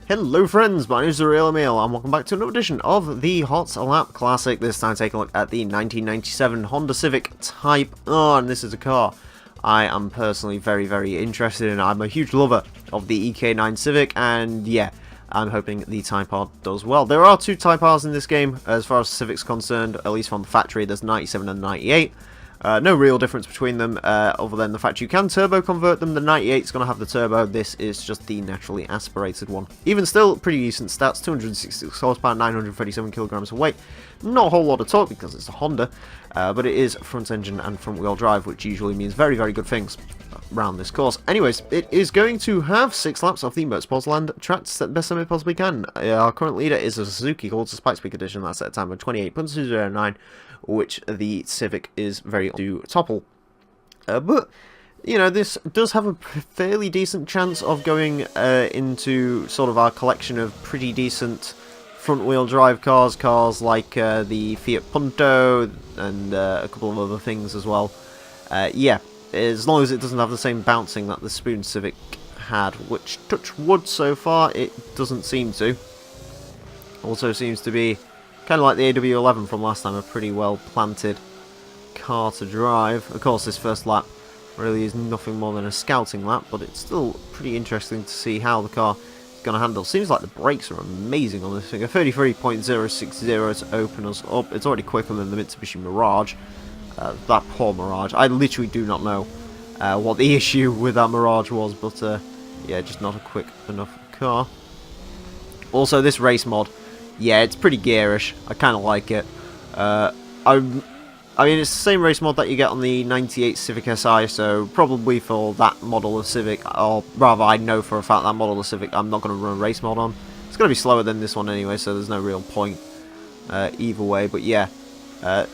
Hello friends, my name is Emile and welcome back to another edition of the Hot Lap Classic. This time taking a look at the 1997 Honda Civic Type R, and this is a car I am personally very interested in. I'm a huge lover of the EK9 Civic, and yeah, I'm hoping the Type R does well. There are two Type Rs in this game as far as the Civic's concerned, at least from the factory. There's 97 and 98. No real difference between them, other than the fact you can turbo convert them. The 98 is going to have the turbo, this is just the naturally aspirated one. Even still, pretty decent stats, 266 horsepower, 937 kilograms of weight. Not a whole lot of torque because it's a Honda, but it is front engine and front wheel drive, which usually means very good things around this course. Anyways, it is going to have 6 laps of the Motorsports Land track to set the best time it possibly can. Our current leader is a Suzuki called the Spike Speed Edition, that's at a time of 28.209. Which the Civic is very to topple. But, you know, this does have a fairly decent chance of going into sort of our collection of pretty decent front-wheel drive cars like the Fiat Punto and a couple of other things as well. Yeah, as long as it doesn't have the same bouncing that the Spoon Civic had, which, touch wood, so far it doesn't seem to. Also seems to be kind of like the AW11 from last time, a pretty well planted car to drive. Of course, this first lap really is nothing more than a scouting lap, but it's still pretty interesting to see how the car is going to handle. Seems like the brakes are amazing on this thing. A 33.060 to open us up. It's already quicker than the Mitsubishi Mirage. That poor Mirage. I literally do not know what the issue with that Mirage was, but yeah, just not a quick enough car. Also, this race mod. Yeah, it's pretty gearish. I kind of like it. I mean, it's the same race mod that you get on the 98 Civic Si, so probably for that model of Civic, or rather, I know for a fact that model of Civic I'm not going to run a race mod on. It's going to be slower than this one anyway, so there's no real point either way. But yeah,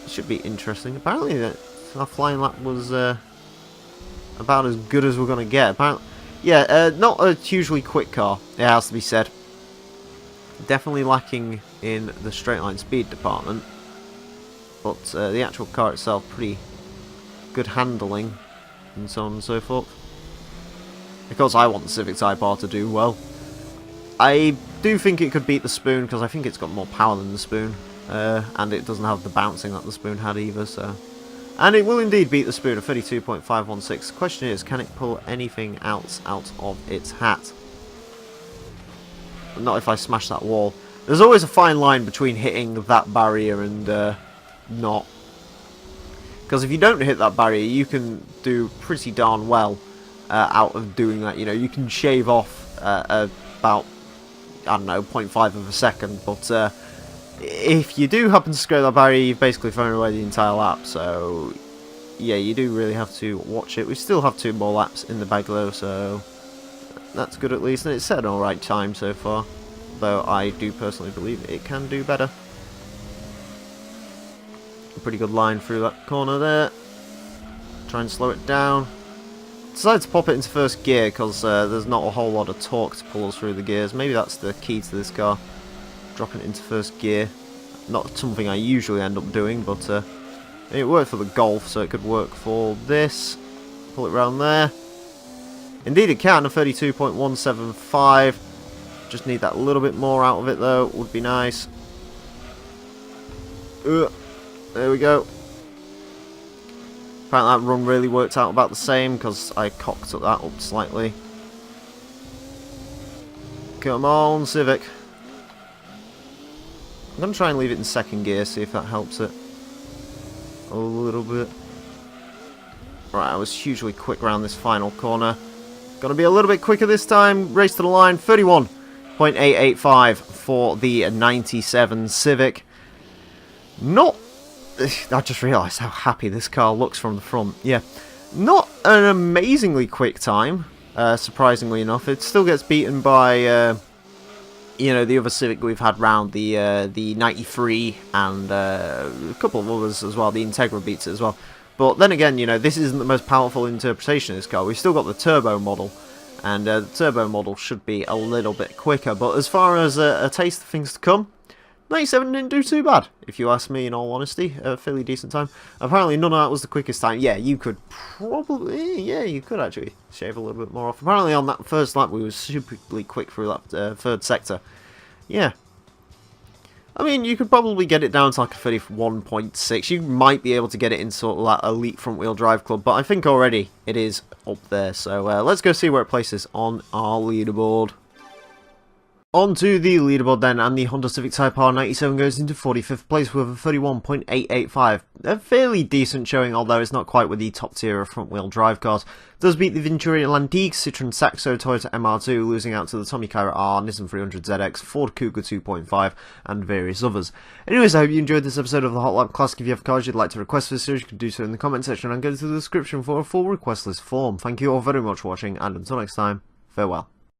should be interesting. Apparently, our flying lap was about as good as we're going to get. Apparently, yeah, not a hugely quick car, it has to be said. Definitely lacking in the straight line speed department, but the actual car itself pretty good handling and so on and so forth. Because I want the Civic Type R to do well. I do think it could beat the Spoon because I think it's got more power than the Spoon, and it doesn't have the bouncing that the Spoon had either. So, and it will indeed beat the Spoon at 32.516. The question is, can it pull anything else out of its hat? Not if I smash that wall. There's always a fine line between hitting that barrier and not. Because if you don't hit that barrier, you can do pretty darn well out of doing that. You know, you can shave off about, I don't know, 0.5 of a second. But if you do happen to scrape that barrier, you've basically thrown away the entire lap. So, yeah, you do really have to watch it. We still have 2 more laps in the bag though, so that's good at least, and it's set an alright time so far, though I do personally believe it can do better. A pretty good line through that corner there. Try and slow it down. Decided to pop it into first gear because there's not a whole lot of torque to pull us through the gears. Maybe that's the key to this car, dropping it into first gear. Not something I usually end up doing, but it worked for the Golf, so it could work for this. Pull it around there. Indeed it can, a 32.175. Just need that little bit more out of it though, would be nice. There we go. Apparently that run really worked out about the same because I cocked that up slightly. Come on, Civic. I'm going to try and leave it in second gear, see if that helps it a little bit. Right, I was hugely quick around this final corner. Gonna be a little bit quicker this time. Race to the line. 31.885 for the 97 Civic. Not... I just realised how happy this car looks from the front. Yeah. Not an amazingly quick time, surprisingly enough. It still gets beaten by, you know, the other Civic we've had round, the 93 and a couple of others as well. The Integra beats it as well. But then again, you know, this isn't the most powerful interpretation of this car. We've still got the turbo model, and the turbo model should be a little bit quicker. But as far as a taste of things to come, 97 didn't do too bad, if you ask me, in all honesty. A fairly decent time. Apparently none of that was the quickest time. Yeah, you could probably... Yeah, you could actually shave a little bit more off. Apparently on that first lap we were superly quick through that third sector. Yeah. I mean, you could probably get it down to like a 31.6. You might be able to get it in sort of that elite front-wheel drive club, but I think already it is up there. So let's go see where it places on our leaderboard. On to the leaderboard then, and the Honda Civic Type R 97 goes into 45th place with a 31.885. A fairly decent showing, although it's not quite with the top tier of front-wheel drive cars. It does beat the Venturi Atlantique, Citroen Saxo, Toyota MR2, losing out to the Tommy Kaira R, Nissan 300ZX, Ford Kuga 2.5, and various others. Anyways, I hope you enjoyed this episode of the Hot Lap Classic. If you have cars you'd like to request for this series, you can do so in the comment section and go to the description for a full request list form. Thank you all very much for watching, and until next time, farewell.